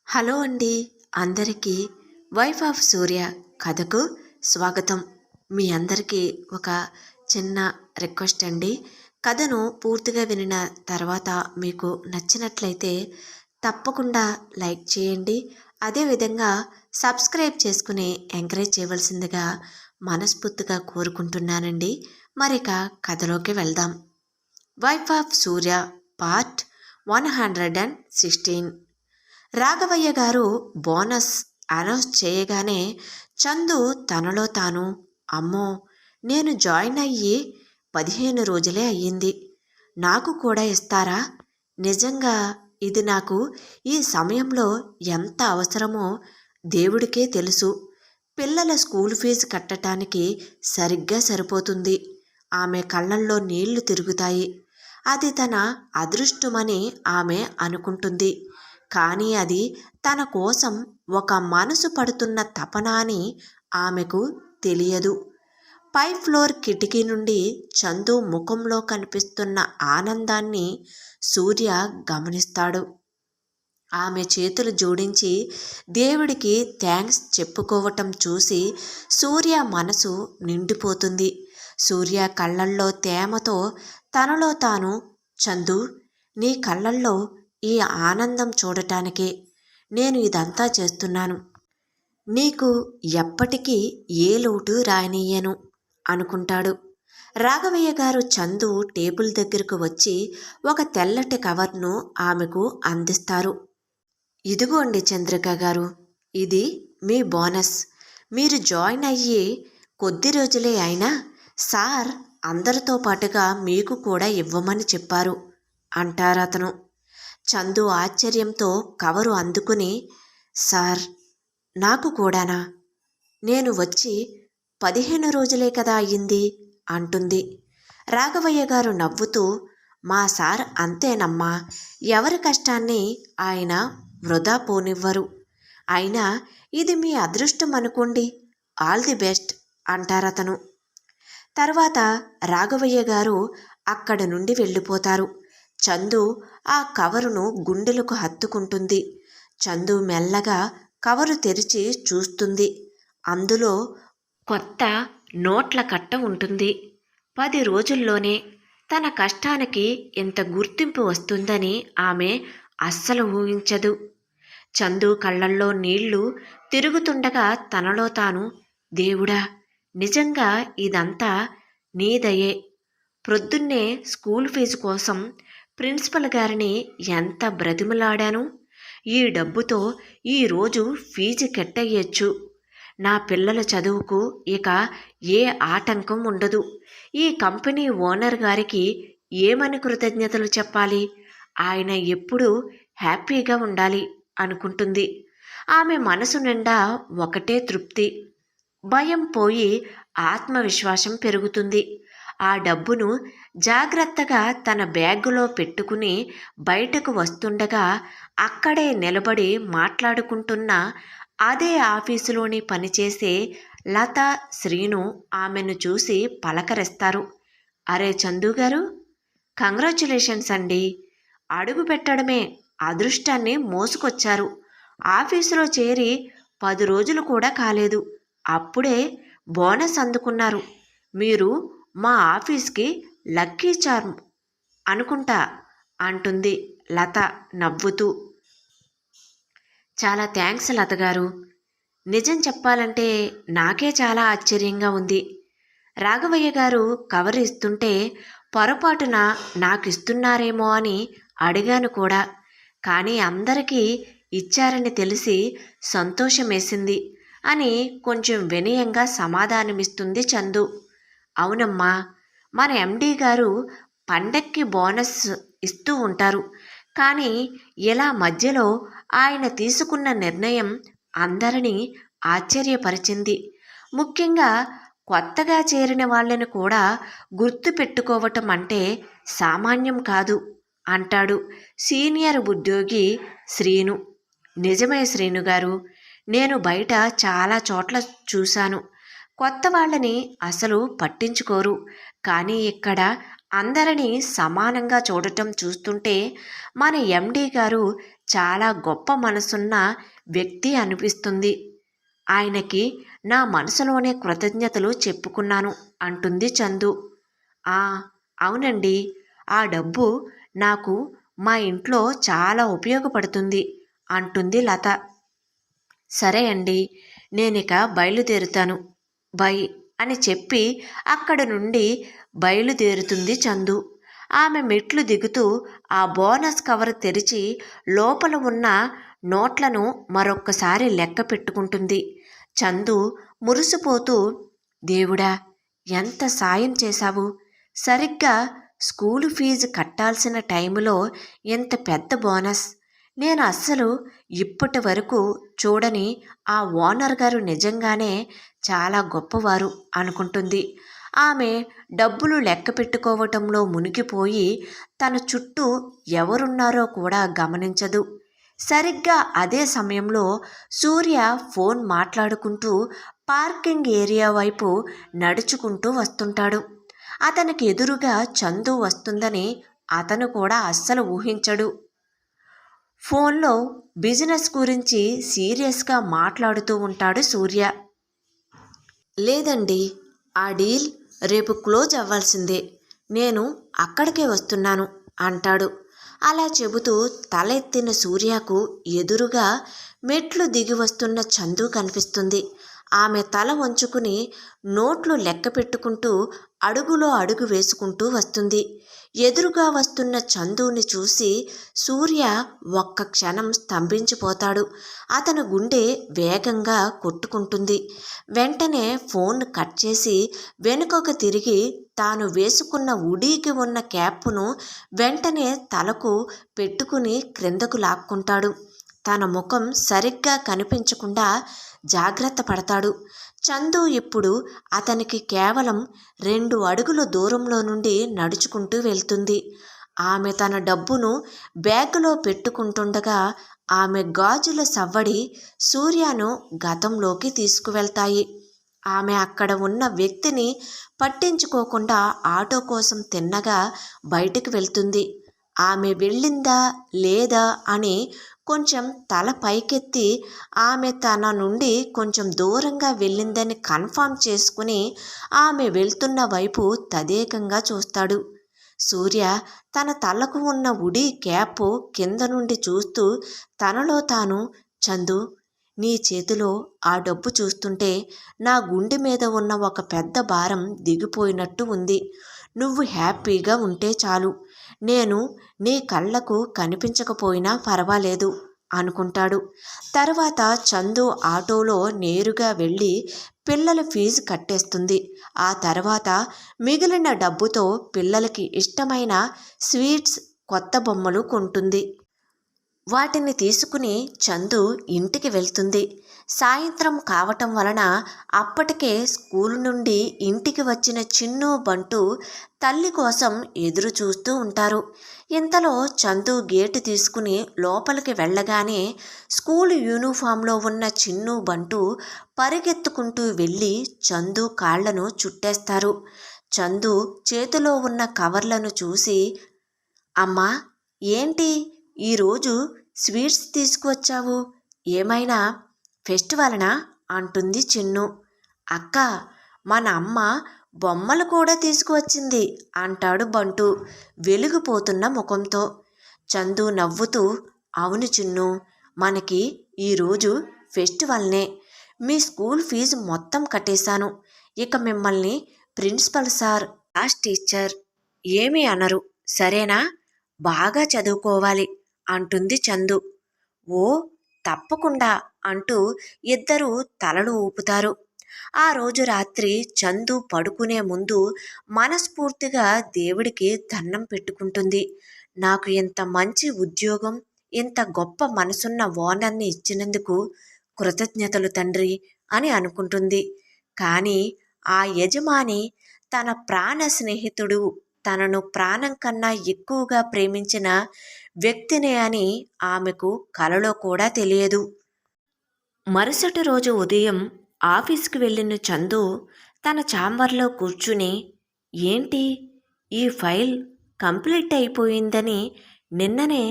Hello అండి, అందరికీ wife of సూర్య కథకు స్వాగతం. మీ అందరికీ ఒక చిన్న రిక్వెస్ట్ అండి. కథను పూర్తిగా వినిన తర్వాత మీకు నచ్చినట్లయితే తప్పకుండా లైక్ చేయండి. అదేవిధంగా సబ్స్క్రైబ్ చేసుకుని ఎంకరేజ్ చేయవలసిందిగా మనస్ఫూర్తిగా కోరుకుంటున్నానండి. మరిక కథలోకి వెళ్దాం. Wife of Surya part 116. Raghavaiah గారు బోనస్ అనౌన్స్ చేయగానే చందు తనలో తాను, అమ్మో, నేను జాయిన్ అయ్యి 15 రోజులే అయ్యింది, నాకు కూడా ఇస్తారా? నిజంగా ఇది నాకు ఈ సమయంలో ఎంత అవసరమో దేవుడికే తెలుసు. పిల్లల స్కూల్ ఫీజు కట్టడానికి సరిగ్గా సరిపోతుంది. ఆమె కళ్ళల్లో నీళ్లు తిరుగుతాయి. అది తన అదృష్టమని ఆమె అనుకుంటుంది. కానీ అది తన కోసం ఒక మనసు పడుతున్న తపన అని ఆమెకు తెలియదు. పై ఫ్లోర్ కిటికీ నుండి చందు ముఖంలో కనిపిస్తున్న ఆనందాన్ని సూర్య గమనిస్తాడు. ఆమె చేతులు జోడించి దేవుడికి థ్యాంక్స్ చెప్పుకోవటం చూసి సూర్య మనసు నిండిపోతుంది. సూర్య కళ్ళల్లో తేమతో తనలో తాను, చందు, నీ కళ్ళల్లో ఈ ఆనందం చూడటానికే నేను ఇదంతా చేస్తున్నాను. నీకు ఎప్పటికీ ఏ లోటు రానియ్యను అనుకుంటాడు. రాఘవయ్య గారు చందు టేబుల్ దగ్గరకు వచ్చి ఒక తెల్లటి కవర్ను ఆమెకు అందిస్తారు. ఇదిగోండి చంద్రిక గారు, ఇది మీ బోనస్. మీరు జాయిన్ అయ్యి కొద్ది రోజులే అయినా సార్ అందరితో పాటుగా మీకు కూడా ఇవ్వమని చెప్పారు అంటారతను. చందు ఆశ్చర్యంతో కవరు అందుకుని, సార్, నాకు కూడానా? నేను వచ్చి 15 రోజులే కదా అయ్యింది అంటుంది. రాఘవయ్య గారు నవ్వుతూ, మా సార్ అంతేనమ్మా, ఎవరి కష్టాన్ని ఆయన వృధా పోనివ్వరు. అయినా ఇది మీ అదృష్టం అనుకోండి, ఆల్ ది బెస్ట్ అంటారతను. తర్వాత రాఘవయ్య గారు అక్కడి నుండి వెళ్ళిపోతారు. చందు ఆ కవరును గుండెలకు హత్తుకుంటుంది. చందు మెల్లగా కవరు తెరిచి చూస్తుంది. అందులో కొత్త నోట్ల కట్ట ఉంటుంది. 10 రోజుల్లోనే తన కష్టానికి ఇంత గుర్తింపు వస్తుందని ఆమె అస్సలు ఊహించదు. చందు కళ్ళల్లో నీళ్లు తిరుగుతుండగా తనలో తాను, దేవుడా, నిజంగా ఇదంతా నీ దయే. ప్రొద్దున్నే స్కూల్ ఫీజు కోసం ప్రిన్సిపల్ గారిని ఎంత బ్రతిమలాడాను. ఈ డబ్బుతో ఈరోజు ఫీజు కట్టయ్యొచ్చు. నా పిల్లల చదువుకు ఇక ఏ ఆటంకం ఉండదు. ఈ కంపెనీ ఓనర్ గారికి ఏమని కృతజ్ఞతలు చెప్పాలి? ఆయన ఎప్పుడూ హ్యాపీగా ఉండాలి అనుకుంటుంది. ఆమె మనసు నిండా ఒకటే తృప్తి. భయం పోయి ఆత్మవిశ్వాసం పెరుగుతుంది. ఆ డబ్బును జాగ్రత్తగా తన బ్యాగులో పెట్టుకుని బయటకు వస్తుండగా అక్కడే నిలబడి మాట్లాడుకుంటున్న అదే ఆఫీసులోని పనిచేసే లత, శ్రీను ఆమెను చూసి పలకరిస్తారు. అరే చందు గారు, కంగ్రాచ్యులేషన్స్ అండి. అడుగు పెట్టడమే అదృష్టాన్ని మోసుకొచ్చారు. ఆఫీసులో చేరి 10 రోజులు కూడా కాలేదు, అప్పుడే బోనస్ అందుకున్నారు. మీరు మా ఆఫీస్కి లక్కీ చార్మ్ అనుకుంటా అంటుంది లత నవ్వుతూ. చాలా థ్యాంక్స్ లత గారు. నిజం చెప్పాలంటే నాకే చాలా ఆశ్చర్యంగా ఉంది. రాఘవయ్య గారు కవర్ ఇస్తుంటే పొరపాటున నాకు ఇస్తున్నారేమో అని అడిగాను కూడా. కానీ అందరికీ ఇచ్చారని తెలిసి సంతోషమేసింది అని కొంచెం వినయంగా సమాధానమిస్తుంది చందు. అవునమ్మా, మన ఎండి గారు పండక్కి బోనస్ ఇస్తూ ఉంటారు. కానీ ఇలా మధ్యలో ఆయన తీసుకున్న నిర్ణయం అందరినీ ఆశ్చర్యపరిచింది. ముఖ్యంగా కొత్తగా చేరిన వాళ్ళని కూడా గుర్తు పెట్టుకోవటం అంటే సామాన్యం కాదు అంటాడు సీనియర్ ఉద్యోగి శ్రీను. నిజమే శ్రీను గారు, నేను బయట చాలా చోట్ల చూశాను. కొత్త వాళ్ళని అసలు పట్టించుకోరు. కానీ ఇక్కడ అందరినీ సమానంగా చూడటం చూస్తుంటే మన ఎండి గారు చాలా గొప్ప మనసున్న వ్యక్తి అనిపిస్తుంది. ఆయనకి నా మనసులోనే కృతజ్ఞతలు చెప్పుకున్నాను అంటుంది చందు. ఆ, అవునండి. ఆ డబ్బు నాకు మా ఇంట్లో చాలా ఉపయోగపడుతుంది అంటుంది లత. సరే అండి, నేనిక బయలుదేరుతాను. బై అని చెప్పి అక్కడ నుండి బయలుదేరుతుంది చందు. ఆమె మెట్లు దిగుతూ ఆ బోనస్ కవర్ తెరిచి లోపల ఉన్న నోట్లను మరొక్కసారి లెక్క పెట్టుకుంటుంది. చందు మురిసిపోతూ, దేవుడా, ఎంత సాయం చేశావు! సరిగ్గా స్కూలు ఫీజు కట్టాల్సిన టైములో ఎంత పెద్ద బోనస్! నేను అస్సలు ఇప్పటి వరకు చూడని ఆ ఓనర్ గారు నిజంగానే చాలా గొప్పవారు అనుకుంటుంది. ఆమె డబ్బులు లెక్క పెట్టుకోవటంలో మునిగిపోయి తన చుట్టూ ఎవరున్నారో కూడా గమనించదు. సరిగ్గా అదే సమయంలో సూర్య ఫోన్ మాట్లాడుకుంటూ పార్కింగ్ ఏరియా వైపు నడుచుకుంటూ వస్తుంటాడు. అతనికి ఎదురుగా చందు వస్తుందని అతను కూడా అస్సలు ఊహించడు. ఫోన్లో బిజినెస్ గురించి సీరియస్గా మాట్లాడుతూ ఉంటాడు సూర్య. లేదండి, ఆ డీల్ రేపు క్లోజ్ అవ్వాల్సిందే. నేను అక్కడికే వస్తున్నాను అంటాడు. అలా చెబుతూ తలెత్తిన సూర్యకు ఎదురుగా మెట్లు దిగి వస్తున్న చందు కనిపిస్తుంది. ఆమె తల వంచుకుని నోట్లు లెక్క పెట్టుకుంటూ అడుగులో అడుగు వేసుకుంటూ వస్తుంది. ఎదురుగా వస్తున్న చందుని చూసి సూర్య ఒక్క క్షణం స్తంభించిపోతాడు. అతని గుండె వేగంగా కొట్టుకుంటుంది. వెంటనే ఫోన్ కట్ చేసి వెనుకకు తిరిగి తాను వేసుకున్న ఉడీకి ఉన్న క్యాప్ను వెంటనే తలకు పెట్టుకుని క్రిందకు లాక్కుంటాడు. తన ముఖం సరిగ్గా కనిపించకుండా జాగ్రత్త పడతాడు. చందు ఇప్పుడు అతనికి కేవలం 2 అడుగుల దూరంలో నుండి నడుచుకుంటూ వెళ్తుంది. ఆమె తన డబ్బును బ్యాగులో పెట్టుకుంటుండగా ఆమె గాజుల సవ్వడి సూర్యను గతంలోకి తీసుకువెళ్తాయి. ఆమె అక్కడ ఉన్న వ్యక్తిని పట్టించుకోకుండా ఆటో కోసం తిన్నగా బయటికి వెళ్తుంది. ఆమె వెళ్ళిందా లేదా అని కొంచెం తల పైకెత్తి ఆమె తన నుండి కొంచెం దూరంగా వెళ్ళిందని కన్ఫర్మ్ చేసుకుని ఆమె వెళ్తున్న వైపు తదేకంగా చూస్తాడు. సూర్య తన తలకు ఉన్న ఉడి క్యాప్ కింద నుండి చూస్తూ తనలో తాను, చందు, నీ చేతిలో ఆ డబ్బు చూస్తుంటే నా గుండె మీద ఉన్న ఒక పెద్ద భారం దిగిపోయినట్టు ఉంది. నువ్వు హ్యాపీగా ఉంటే చాలు. నేను నీ కళ్ళకు కనిపించకపోయినా పర్వాలేదు అనుకుంటాడు. తర్వాత చందు ఆటోలో నేరుగా వెళ్ళి పిల్లల ఫీజు కట్టేస్తుంది. ఆ తర్వాత మిగిలిన డబ్బుతో పిల్లలకి ఇష్టమైన స్వీట్స్, కొత్త బొమ్మలు కొంటుంది. వాటిని తీసుకుని చందు ఇంటికి వెళ్తుంది. సాయంత్రం కావటం వలన అప్పటికే స్కూలు నుండి ఇంటికి వచ్చిన చిన్ను, బంటు తల్లి కోసం ఎదురు చూస్తూ ఉంటారు. ఇంతలో చందు గేటు తీసుకుని లోపలికి వెళ్ళగానే స్కూలు యూనిఫామ్లో ఉన్న చిన్ను, బంటు పరిగెత్తుకుంటూ వెళ్ళి చందు కాళ్లను చుట్టేస్తారు. చందు చేతిలో ఉన్న కవర్లను చూసి, అమ్మా, ఏంటి ఈరోజు స్వీట్స్ తీసుకువచ్చావు? ఏమైనా ఫెస్టివల్నా అంటుంది చిన్ను. అక్క, మన అమ్మ బొమ్మలు కూడా తీసుకువచ్చింది అంటాడు బంటు వెలిగిపోతున్న ముఖంతో. చందు నవ్వుతూ, అవును చిన్ను, మనకి ఈరోజు ఫెస్టివల్నే. మీ స్కూల్ ఫీజు మొత్తం కట్టేశాను. ఇక మిమ్మల్ని ప్రిన్సిపల్ సార్, క్లాస్ టీచర్ ఏమీ అనరు, సరేనా? బాగా చదువుకోవాలి అంటుంది చందు. ఓ, తప్పకుండా అంటూ ఇద్దరూ తలలు ఊపుతారు. ఆ రోజు రాత్రి చందు పడుకునే ముందు మనస్ఫూర్తిగా దేవుడికి దండం పెట్టుకుంటుంది. నాకు ఇంత మంచి ఉద్యోగం, ఇంత గొప్ప మనసున్న ఓనర్ని ఇచ్చినందుకు కృతజ్ఞతలు తండ్రి అని అనుకుంటుంది. కానీ ఆ యజమాని తన ప్రాణ స్నేహితుడు, తనను ప్రాణం కన్నా ఎక్కువగా ప్రేమించిన వ్యక్తినే అని ఆమెకు కలలో కూడా తెలియదు. మరుసటి రోజు ఉదయం ఆఫీస్కి వెళ్ళిన చందు తన ఛాంబర్లో కూర్చుని, ఏంటి ఈ ఫైల్ కంప్లీట్ అయిపోయిందని నిన్ననే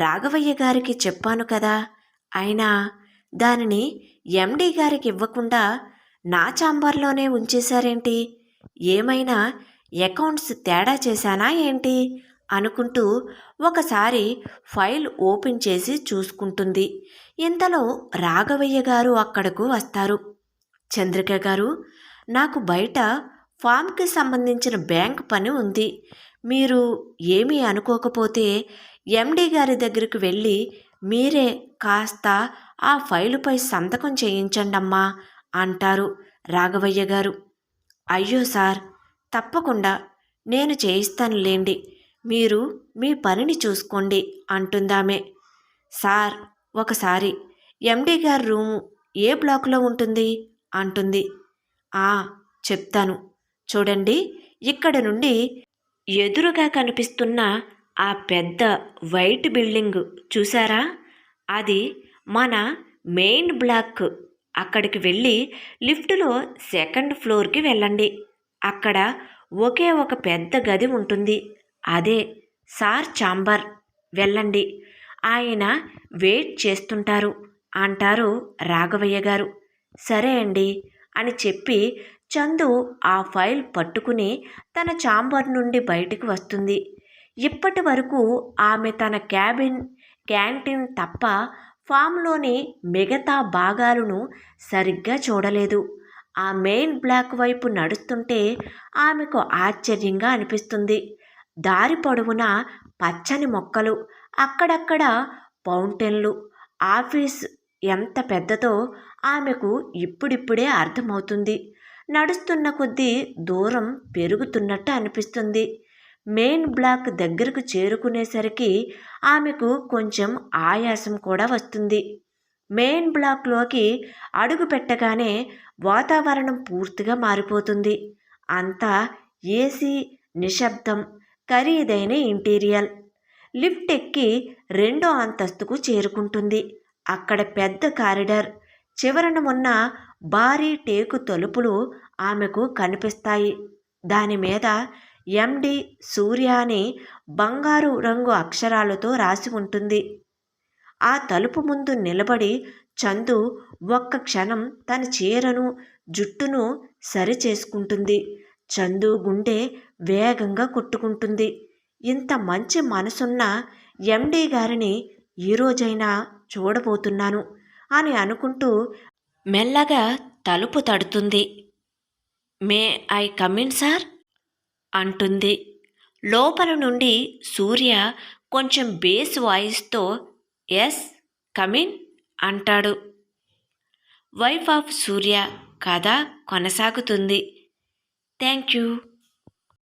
రాఘవయ్య గారికి చెప్పాను కదా. అయినా దానిని ఎండి గారికి ఇవ్వకుండా నా ఛాంబర్లోనే ఉంచేశారేంటి? ఏమైనా అకౌంట్స్ తేడా చేశానా ఏంటి అనుకుంటూ ఒకసారి ఫైల్ ఓపెన్ చేసి చూసుకుంటుంది. ఇంతలో రాఘవయ్య గారు అక్కడకు వస్తారు. చంద్రిక గారు, నాకు బయట ఫామ్కి సంబంధించిన బ్యాంక్ పని ఉంది. మీరు ఏమీ అనుకోకపోతే ఎండి గారి దగ్గరికి వెళ్ళి మీరే కాస్త ఆ ఫైలుపై సంతకం చేయించండమ్మా అంటారు రాఘవయ్య గారు. అయ్యో సార్, తప్పకుండా నేను చేయిస్తానులేండి, మీరు మీ పనిని చూసుకోండి అంటుందామె. సార్, ఒకసారి ఎండి గారి రూము ఏ బ్లాకులో ఉంటుంది అంటుంది. ఆ, చెప్తాను. చూడండి, ఇక్కడ నుండి ఎదురుగా కనిపిస్తున్న ఆ పెద్ద వైట్ బిల్డింగ్ చూసారా? అది మన మెయిన్ బ్లాక్. అక్కడికి వెళ్ళి లిఫ్టులో సెకండ్ ఫ్లోర్కి వెళ్ళండి. అక్కడ ఒకే ఒక పెద్ద గది ఉంటుంది. అదే సార్ ఛాంబర్. వెళ్ళండి, ఆయన వెయిట్ చేస్తుంటారు అంటారు రాఘవయ్య గారు. సరే అండి అని చెప్పి చందు ఆ ఫైల్ పట్టుకుని తన ఛాంబర్ నుండి బయటికి వస్తుంది. ఇప్పటి వరకు ఆమె తన క్యాంటీన్ తప్ప ఫామ్లోని మిగతా భాగాలను సరిగ్గా చూడలేదు. ఆ మెయిన్ బ్లాక్ వైపు నడుస్తుంటే ఆమెకు ఆశ్చర్యంగా అనిపిస్తుంది. దారి పొడవునా పచ్చని మొక్కలు, అక్కడక్కడ ఫౌంటైన్లు. ఆఫీస్ ఎంత పెద్దదో ఆమెకు ఇప్పుడిప్పుడే అర్థమవుతుంది. నడుస్తున్న కొద్దీ దూరం పెరుగుతున్నట్టు అనిపిస్తుంది. మెయిన్ బ్లాక్ దగ్గరకు చేరుకునేసరికి ఆమెకు కొంచెం ఆయాసం కూడా వస్తుంది. మెయిన్ బ్లాక్లోకి అడుగు పెట్టగానే వాతావరణం పూర్తిగా మారిపోతుంది. అంతా ఏసీ, నిశ్శబ్దం, ఖరీదైన ఇంటీరియర్. లిఫ్ట్ ఎక్కి 2వ అంతస్తుకు చేరుకుంటుంది. అక్కడ పెద్ద కారిడార్. చివరన ఉన్న భారీ టేకు తలుపులు ఆమెకు కనిపిస్తాయి. దాని మీద ఎండి సూర్య అని బంగారు రంగు అక్షరాలతో రాసి ఉంటుంది. ఆ తలుపు ముందు నిలబడి చందు ఒక్క క్షణం తన చీరను, జుట్టును సరిచేసుకుంటుంది. చందు గుండె వేగంగా కొట్టుకుంటుంది. ఇంత మంచి మనసున్న ఎండి గారిని ఈరోజైనా చూడబోతున్నాను అని అనుకుంటూ మెల్లగా తలుపు తడుతుంది. మే ఐ కమిన్ సార్ అంటుంది. లోపల నుండి సూర్య కొంచెం బేస్ వాయిస్తో ఎస్ కమిన్ అంటాడు. వైఫ్ ఆఫ్ సూర్య కథ కొనసాగుతుంది. Thank you.